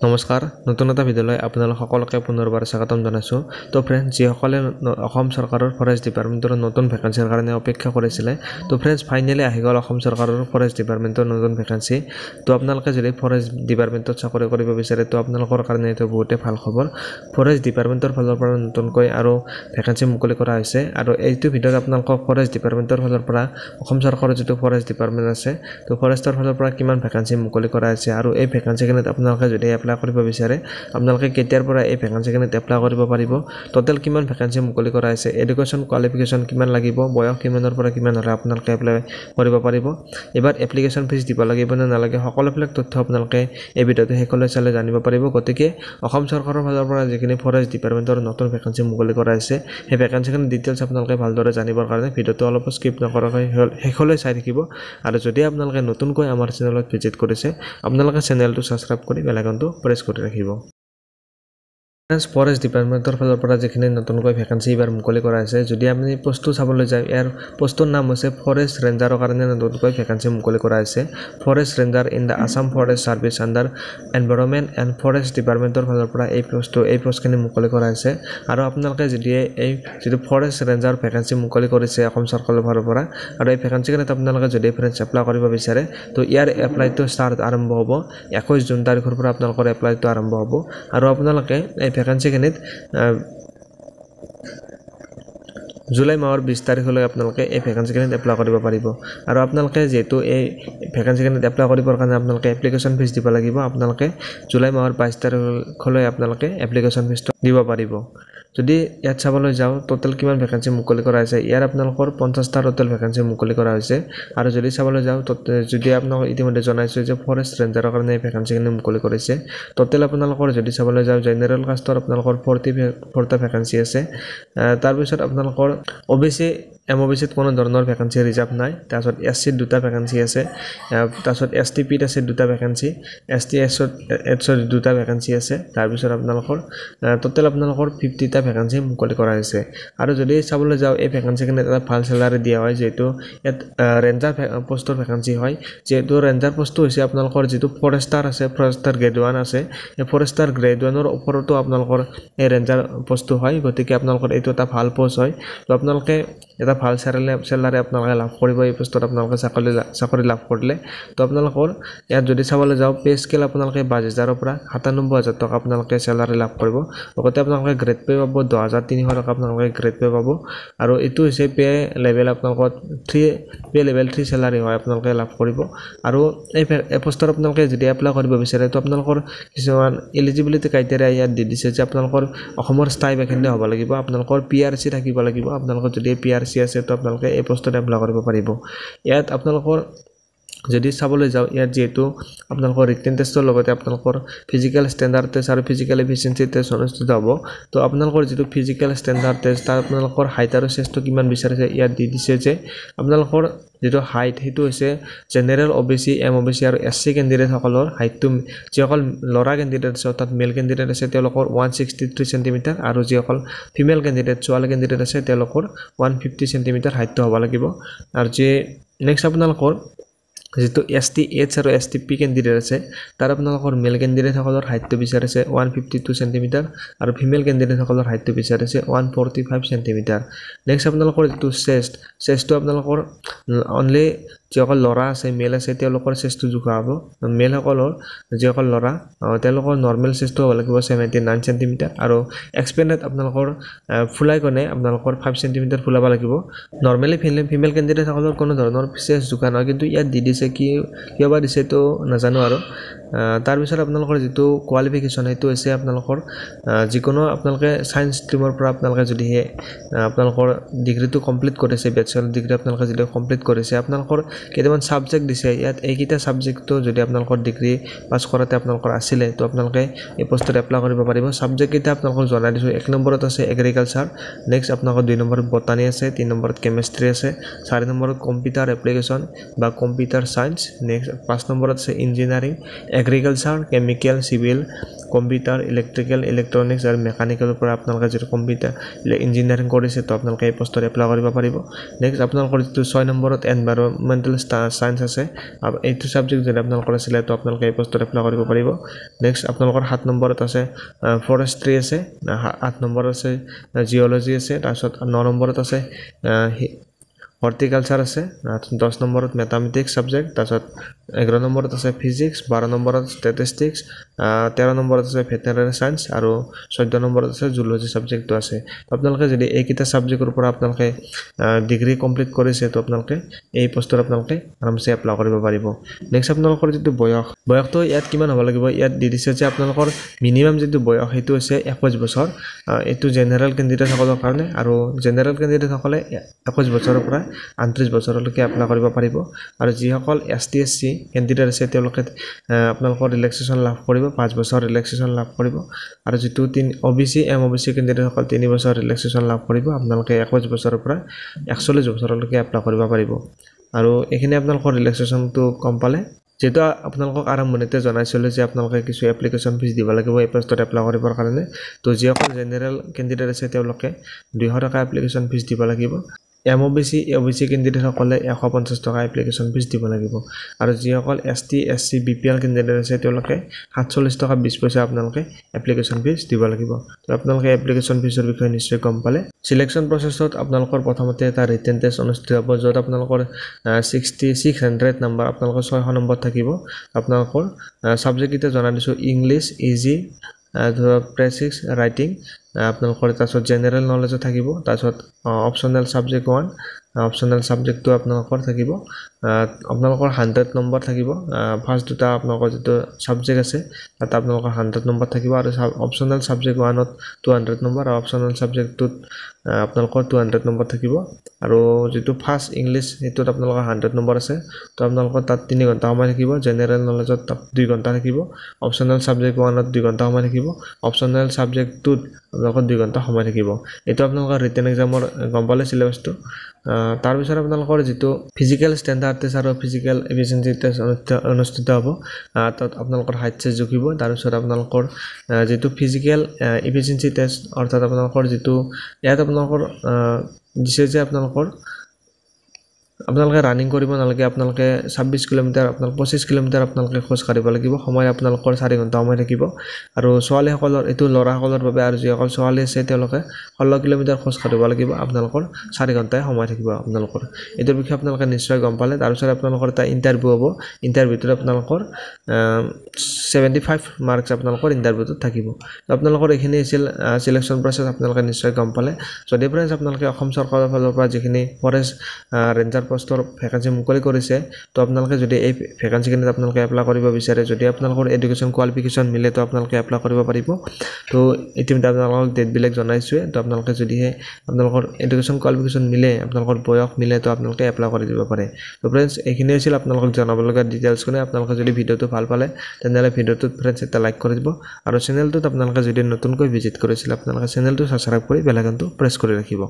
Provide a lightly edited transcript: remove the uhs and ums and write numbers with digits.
নমস্কাৰ নতুন এটা ভিডিঅ'লৈ আপোনালোক সকলোকে পুনৰবাৰ স্বাগতম জনাইছোঁ। তো ফ্ৰেণ্ডছ, যিসকলে অসম চৰকাৰৰ ফৰেষ্ট ডিপাৰ্টমেণ্টৰ নতুন ভেকেঞ্চিৰ কাৰণে অপেক্ষা কৰিছিলে, তো ফ্ৰেণ্ডছ ফাইনেলি আহি গ'ল অসম চৰকাৰৰ ফৰেষ্ট ডিপাৰ্টমেণ্টৰ নতুন ভেকেঞ্চি। তো আপোনালোকে যদি ফৰেষ্ট ডিপাৰ্টমেণ্টত চাকৰি কৰিব বিচাৰে, তো আপোনালোকৰ কাৰণে এইটো বহুতেই ভাল খবৰ। ফৰেষ্ট ডিপাৰ্টমেণ্টৰ ফালৰ পৰা নতুনকৈ আৰু ভেকেঞ্চি মুকলি কৰা হৈছে। আৰু এইটো ভিডিঅ'ত আপোনালোকক ফৰেষ্ট ডিপাৰ্টমেণ্টৰ ফালৰ পৰা অসম চৰকাৰৰ যিটো ফৰেষ্ট ডিপাৰ্টমেণ্ট আছে, তো ফৰেষ্টৰ ফালৰ পৰা কিমান ভেকেঞ্চি মুকলি কৰা হৈছে আৰু এই ভেকেঞ্চিখিনিত আপোনালোকে যদি এপ্লাই কৰিব বিচাৰে, আপোনালোকে কেতিয়াৰ পৰা এই ভেকেঞ্চিখিনিত এপ্লাই কৰিব পাৰিব, টোটেল কিমান ভেকেঞ্চি মুকলি কৰা হৈছে, এডুকেশ্যন কোৱালিফিকেশ্যন কিমান লাগিব, বয়স কিমানৰ পৰা কিমান হ'লে আপোনালোকে এপ্লাই কৰিব পাৰিব, এবাৰ এপ্লিকেশ্যন ফিজ দিব লাগিব নে নালাগে, সকলোবিলাক তথ্য আপোনালোকে এই ভিডিঅ'টো শেষলৈ চালে জানিব পাৰিব। গতিকে অসম চৰকাৰৰ ফালৰ পৰা যিখিনি ফৰেষ্ট ডিপাৰ্টমেণ্টৰ নতুন ভেকেঞ্চি মুকলি কৰা হৈছে, সেই ভেকেঞ্চিখিনিৰ ডিটেইলছ আপোনালোকে ভালদৰে জানিবৰ কাৰণে ভিডিঅ'টো অলপ স্কিপ নকৰাকৈ শেষলৈ চাই থাকিব। আৰু যদি আপোনালোকে নতুনকৈ আমাৰ চেনেলত ভিজিট কৰিছে, আপোনালোকে চেনেলটো ছাবস্ক্ৰাইব কৰি বেল আইকনটো প্ৰেছ কৰি ৰাখিব। ফৰেষ্ট ডিপাৰ্টমেণ্টৰ ফালৰ পৰা যিখিনি নতুনকৈ ভেকেঞ্চি এইবাৰ মুকলি কৰা হৈছে, যদি আপুনি পোষ্টটো চাবলৈ যায়, ইয়াৰ পোষ্টৰ নাম হৈছে ফৰেষ্ট ৰেঞ্জাৰৰ কাৰণে নতুনকৈ ভেকেঞ্চি মুকলি কৰা হৈছে। Forest ranger in the Assam forest service under environment and forest ডিপাৰ্টমেণ্টৰ ফালৰ পৰা এই পোষ্টখিনি মুকলি কৰা হৈছে। আৰু আপোনালোকে যদি এই যিটো ফৰেষ্ট ৰেঞ্জাৰ ভেকেঞ্চি মুকলি কৰিছে অসম চৰকাৰৰ ফালৰ পৰা, আৰু এই ভেকেঞ্চিখিনিত আপোনালোকে যদি ফ্ৰেণ্ডছ এপ্লাই কৰিব বিচাৰে, তো ইয়াৰ এপ্লাইটো আৰম্ভ হ'ব 21 জুন তাৰিখৰ পৰা আপোনালোকৰ এপ্লাইটো আৰম্ভ হ'ব। আৰু আপোনালোকে এই ভেকেঞ্চিখিনিত জুলাই মাহৰ 20 তাৰিখলৈ আপোনালোকে এই ভেকেঞ্চিখিনিত এপ্লাই কৰিব পাৰিব। আৰু আপোনালোকে যিহেতু এই ভেকেঞ্চিখিনিত এপ্লাই কৰিবৰ কাৰণে আপোনালোকে এপ্লিকেশ্যন ফিজ দিব লাগিব, আপোনালোকে জুলাই মাহৰ 22 তাৰিখলৈ আপোনালোকে এপ্লিকেশ্যন ফিজটো দিব পাৰিব। যদি ইয়াত চাবলৈ যাওঁ, টোটেল কিমান ভেকেঞ্চি মুকলি কৰা হৈছে, ইয়াৰ আপোনালোকৰ 50টা টোটেল ভেকেঞ্চি মুকলি কৰা হৈছে। আৰু যদি চাবলৈ যাওঁ, যদি আপোনালোকক ইতিমধ্যে জনাইছোঁ যে ফৰেষ্ট ৰেঞ্জাৰৰ কাৰণে এই ভেকেঞ্চিখিনি মুকলি কৰিছে, টোটেল আপোনালোকৰ যদি চাবলৈ যাওঁ, জেনেৰেল কাষ্টৰ আপোনালোকৰ 44টা ভেকেঞ্চি আছে। তাৰপিছত আপোনালোকৰ OBC MOBCত কোনো ধৰণৰ ভেকেঞ্চি ৰিজাৰ্ভ নাই। তাৰপিছত SCত 2টা ভেকেঞ্চি আছে। তাৰপিছত STPত আছে 2টা ভেকেঞ্চি, STSত 2টা ভেকেঞ্চি আছে। তাৰপিছত আপোনালোকৰ টোটেল আপোনালোকৰ 50টা ভেকেঞ্চি মুকলি কৰা হৈছে। আৰু যদি চাবলৈ যাওঁ, এই ভেকেঞ্চিখিনিত এটা ভাল চেলাৰী দিয়া হয়, যিহেতু ইয়াত ৰেঞ্জাৰ পোষ্টৰ ভেকেঞ্চি হয়। যিহেতু ৰেঞ্জাৰ পোষ্টটো হৈছে আপোনালোকৰ যিটো ফৰেষ্টাৰ আছে, ফৰেষ্টাৰ গ্ৰেড 1 আছে, এই ফৰেষ্টাৰ গ্ৰেড 1ৰ ওপৰতো আপোনালোকৰ এই ৰেঞ্জাৰ পোষ্টটো হয়। গতিকে আপোনালোকৰ এইটো এটা ভাল পোষ্ট হয়। তো আপোনালোকে এটা ভাল চেলাৰী আপোনালোকে লাভ কৰিব এই পোষ্টত আপোনালোকে চাকৰি লাভ কৰিলে। তো আপোনালোকৰ ইয়াত যদি চাবলৈ যাওঁ, পে স্কেল আপোনালোকে 22,000ৰ পৰা 97,000 টকা আপোনালোকে চেলাৰী লাভ কৰিব। লগতে আপোনালোকে গ্ৰেড পে পাব 10,300 টকা আপোনালোকে গ্ৰেড পে পাব। আৰু এইটো হৈছে পে লেভেল আপোনালোকৰ পে লেভেল 3 চেলাৰী হয়, আপোনালোকে লাভ কৰিব। আৰু এই পোষ্টত আপোনালোকে যদি এপ্লাই কৰিব বিচাৰে, তো আপোনালোকৰ কিছুমান এলিজিবিলিটি ক্ৰাইটেৰিয়া ইয়াত দি দিছে যে আপোনালোকৰ অসমৰ স্থায়ী বাসিন্দা হ'ব লাগিব, আপোনালোকৰ PRC থাকিব লাগিব। আপোনালোকৰ যদি PRC আছে, তো আপোনালোকে এই পোষ্টত এপ্লাই কৰিব পাৰিব। ইয়াত আপোনালোকৰ যদি চাবলৈ যাওঁ, ইয়াত যিহেতু আপোনালোকৰ ৰিটেন টেষ্টৰ লগতে আপোনালোকৰ ফিজিকেল ষ্টেণ্ডাৰ্ড টেষ্ট আৰু ফিজিকেল এফিচিয়েঞ্চি টেষ্ট অনুষ্ঠিত হ'ব। তো আপোনালোকৰ যিটো ফিজিকেল ষ্টেণ্ডাৰ্ড টেষ্ট, তাৰ আপোনালোকৰ হাইট আৰু চেষ্টটো কিমান বিচাৰিছে ইয়াত দি দিছে যে আপোনালোকৰ যিটো হাইট, সেইটো হৈছে জেনেৰেল OBC MOBC আৰু SC কেণ্ডিডেটসকলৰ হাইটটো, যিসকল ল'ৰা কেণ্ডিডেট আছে অৰ্থাৎ মেল কেণ্ডিডেট আছে, তেওঁলোকৰ 163 চেণ্টিমিটাৰ, আৰু যিসকল ফিমেল কেণ্ডিডেট ছোৱালী কেণ্ডিডেট আছে, তেওঁলোকৰ 150 চেণ্টিমিটাৰ হাইটটো হ'ব লাগিব। আৰু নেক্সট আপোনালোকৰ যিটো STH আৰু STP কেণ্ডিডেট আছে, তাৰ আপোনালোকৰ মেল কেণ্ডিডেটসকলৰ হাইটটো বিচাৰিছে 152 চেণ্টিমিটাৰ, আৰু ফিমেল কেণ্ডিডেটসকলৰ হাইটটো বিচাৰিছে 145 চেণ্টিমিটাৰ। নেক্সট আপোনালোকৰ যিটো চেষ্টটো আপোনালোকৰ অনলি যিসকল ল'ৰা আছে, মেল আছে, তেওঁলোকৰ চেষ্টটো জোখা হ'ব। মেলসকলৰ যিসকল ল'ৰা, তেওঁলোকৰ নৰ্মেল চেষ্টটো হ'ব লাগিব 79 চেণ্টিমিটাৰ, আৰু এক্সপেণ্ডেড আপোনালোকৰ ফুলাই কোণে আপোনালোকৰ 5 চেণ্টিমিটাৰ ফুলাব লাগিব। নৰ্মেলি ফিমেল কেণ্ডিডেটসকলৰ কোনো ধৰণৰ চেষ্ট জোখা নহয়, কিন্তু ইয়াত দি দিছে, কিয় বা দিছে তো নাজানো। আৰু তাৰপিছত আপোনালোকৰ যিটো কোৱালিফিকেশ্যন, সেইটো হৈছে আপোনালোকৰ যিকোনো আপোনালোকে ছায়েন্স ষ্ট্ৰীমৰ পৰা আপোনালোকে যদিহে আপোনালোকৰ ডিগ্ৰীটো কমপ্লিট কৰিছে, বেচেলৰ ডিগ্ৰী আপোনালোকে যদি কমপ্লিট কৰিছে, আপোনালোকৰ কেইটামান ছাবজেক্ট দিছে। ইয়াত এইকেইটা ছাবজেক্টটো যদি আপোনালোকৰ ডিগ্ৰী পাছ কৰাতে আপোনালোকৰ আছিলে, তো আপোনালোকে এই পোষ্টত এপ্লাই কৰিব পাৰিব। ছাবজেক্টকেইটা আপোনালোকক জনাই দিছোঁ। 1 নম্বৰত আছে এগ্ৰিকালচাৰ, নেক্সট আপোনালোকৰ 2 নম্বৰত বটানী আছে, 3 নম্বৰত কেমেষ্ট্ৰি আছে, 4 নম্বৰত কম্পিউটাৰ এপ্লিকেশ্যন বা কম্পিউটাৰ ছায়েন্স, নেক্সট 5 নম্বৰত আছে engineering, agriculture, chemical, civil, computer electrical electronics আৰু মেকানিকেলৰ পৰা আপোনালোকে যিটো কম্পিউটাৰ ইঞ্জিনিয়াৰিং কৰিছে তো আপোনালোকে এই পষ্টত এপ্লাই কৰিব পাৰিব নেক্সট আপোনালোকৰ যিটো 6 নম্বৰত এনভাইৰনমেণ্টেল সায়েন্স আছে এইটো সাবজেক্ট যদি আপোনালোকৰ আছিলে তো আপোনালোকে এই পষ্টত এপ্লাই কৰিব পাৰিব নেক্সট আপোনালোকৰ 7 নম্বৰত আছে ফৰেষ্ট্ৰি আছে 8 নম্বৰত আছে জিঅলজি আছে তাৰপিছত 9 নম্বৰত আছে হৰ্টিকালচাৰ আছে 10 নম্বৰত মেথামেটিক্স সাবজেক্ট তাৰপিছত 11 নম্বৰত আছে ফিজিক্স 12 নম্বৰত ষ্টেটিষ্টিক্স 13 নম্বৰত আছে ভেটেনাৰী সায়েন্স আৰু 14 নম্বৰত আছে জুলজি সাবজেক্টটো আছে আপোনালোকে যদি এইকেইটা সাবজেক্টৰ পৰা আপোনালোকে ডিগ্ৰী কমপ্লিট কৰিছে তো আপোনালোকে এই পষ্টত আপোনালোকে আৰামছে এপ্লাই কৰিব পাৰিব নেক্সট আপোনালোকৰ যিটো বয়সটো ইয়াত কিমান হ'ব লাগিব ইয়াত দি দিছে যে আপোনালোকৰ মিনিমাম যিটো বয়স সেইটো হৈছে 21 বছৰ এইটো জেনেৰেল কেণ্ডিডেট সকলৰ কাৰণে আৰু জেনেৰেল কেণ্ডিডেট সকলে 21 বছৰৰ পৰা 38 বছৰলৈকে এপ্লাই কৰিব পাৰিব আৰু যিসকল ST SC কেণ্ডিডেট আছে তেওঁলোকে আপোনালোকৰ ৰিলেক্সেশ্যন লাভ কৰিব 5 বছৰ ৰিলেক্সেশ্যন লাভ কৰিব আৰু যিটো OBC MOBC কেণ্ডিডেট সকল 3 বছৰ ৰিলেক্সেশ্যন লাভ কৰিব আপোনালোকে 21 বছৰৰ পৰা 41 বছৰলৈকে এপ্লাই কৰিব পাৰিব আৰু এইখিনি আপোনালোকৰ ৰিলেক্সেশ্যনটো কম পালে যেটো আপোনালোকক আৰম্ভণিতে জনাইছিল যে আপোনালোকে কিছু এপ্লিকেশন ফিজ দিব লাগিব এই পষ্টত এপ্লাই কৰিবৰ কাৰণে তো যিসকল জেনেৰেল কেণ্ডিডেট আছে তেওঁলোকে 200 টকা এপ্লিকেশন ফিজ দিব লাগিব MOBC OBC কেণ্ডিডেট সকলে 150 টকা এপ্লিকেশন ফিজ দিব লাগিব আৰু যিসকল ST SC BPL কেণ্ডিডেট আছে তেওঁলোকে 47 টকা 20 পইচা আপোনালোকে এপ্লিকেশন ফিজ দিব লাগিব তো আপোনালোকে এপ্লিকেশন ফিজৰ বিষয়ে নিশ্চয় গম পালে সিলেকশন প্ৰসেছত আপোনালোকৰ প্ৰথমতে এটা ৰিটেন টেষ্ট অনুষ্ঠিত হ'ব যত আপোনালোকৰ 6600 নম্বৰ আপোনালোকৰ 6 নম্বৰ থাকিব আপোনালোকৰ সাবজেক্ট এটা জনা দিছো ইংলিশ ইজি প্ৰেক্টিস ৰাইটিং আপোনালোকৰ তাৰছত জেনেৰেল নলেজ থাকিব তাৰছত অপচনেল সাবজেক্ট 1 অপচনেল সাবজেক্টটো আপোনালোকৰ থাকিব আপোনালোকৰ 100 নম্বৰ থাকিব ফাৰ্স্ট দুটা আপোনালোকৰ যেটো সাবজেক্ট আছে তাত আপোনালোকৰ 100 নম্বৰ থাকিব আৰু অপচনেল সাবজেক্ট 1 ত 200 নম্বৰ আৰু অপচনেল সাবজেক্টটোত আপোনালোকৰ 200 নম্বৰ থাকিব আৰু যেটো ফাৰ্স্ট ইংলিশ এটোত আপোনালোকৰ 100 নম্বৰ আছে তো আপোনালোকৰ তাত 3 ঘণ্টা সময় থাকিব জেনেৰেল নলেজত 2 ঘণ্টা থাকিব অপচনেল সাবজেক্ট 1 ত 2 ঘণ্টা সময় থাকিব অপচনেল সাবজেক্টটোত আপোনালোকৰ 2 ঘণ্টা সময় থাকিব এটো আপোনালোকৰ ৰিটেন এক্সামৰ গম পালে সিলেবাসটো তাৰ পিছত আপোনালোকৰ যেটো ফিজিক্যাল ষ্টেণ্ডাৰ্ড টেষ্ট আৰু ফিজিক্যাল এফিচিয়েন্সি টেষ্ট অনুষ্ঠিত হ'ব তাত আপোনালোকৰ হাইট চেজ জুখিব তাৰ পিছত আপোনালোকৰ যেটো ফিজিক্যাল এফিচিয়েন্সি টেষ্ট অৰ্থাৎ আপোনালোকৰ যেটো ইয়াত আপোনালোকৰ দিছে যে আপোনালোকে ৰানিং কৰিব নালাগে আপোনালোকে 26 কিলোমিটাৰ আপোনালোক 25 কিলোমিটাৰ আপোনালোকে খোজ কাঢ়িব লাগিব সময় আপোনালোকৰ 4 ঘণ্টা সময় থাকিব আৰু ছোৱালীসকলৰ এটো লৰাসকলৰ বাবে আৰু যিসকল ছোৱালী আছে তেওঁলোকে 16 কিলোমিটাৰ খোজ কাঢ়িব লাগিব আপোনালোকৰ 4 ঘণ্টা সময় থাকিব আপোনালোকৰ এটোৰ বিষয়ে আপোনালোকে নিশ্চয় গম পালে তাৰ পিছত আপোনালোকৰ এটা ইন্টাৰভিউ হ'ব ইন্টাৰভিউত আপোনালোকৰ 75 মাৰ্কস আপোনালোকৰ ইন্টাৰভিউত থাকিব আপোনালোকৰ এখিনি আছিল সিলেকশন প্ৰসেস আপোনালোকে নিশ্চয় গম পালে যদি ফ্ৰেন্ডছ আপোনালোকে অসম চৰকাৰৰ ফালৰ পৰা যিখিনি ফৰেষ্ট ৰেঞ্জাৰ পোষ্টৰ ভ্যাকেন্সি মুকলি কৰিছে তো আপোনালোকে যদি এই ভ্যাকেন্সি কিনে আপোনালোকে এপ্লাই কৰিব বিচাৰে যদি আপোনালোকৰ এডুকেশন কোৱালিফিকেশন মিলে তো আপোনালোকে এপ্লাই কৰিব পাৰিব তো ইতিমধ্যে আপোনালোকক ডেট বিলাক জনাইছো তো আপোনালোকে যদি আপোনালোকৰ এডুকেশন কোৱালিফিকেশন মিলে আপোনালোকৰ বয়স মিলে তো আপোনালোকে এপ্লাই কৰি দিব পাৰে তো ফ্ৰেন্ডছ এইখিনি আছিল আপোনালোকক জনাব লগা ডিটেইলছ কোনে আপোনালোকে যদি ভিডিওটো ভাল পালে তেনলে ভিডিওটো ফ্ৰেন্ডছ এটা লাইক কৰি দিব আৰু চেনেলটোত আপোনালোকে যদি নতুনকৈ ভিজিট কৰিছিল আপোনালোকে চেনেলটো সাবস্ক্ৰাইব কৰি বেল আইকনটো প্ৰেছ কৰি ৰাখিব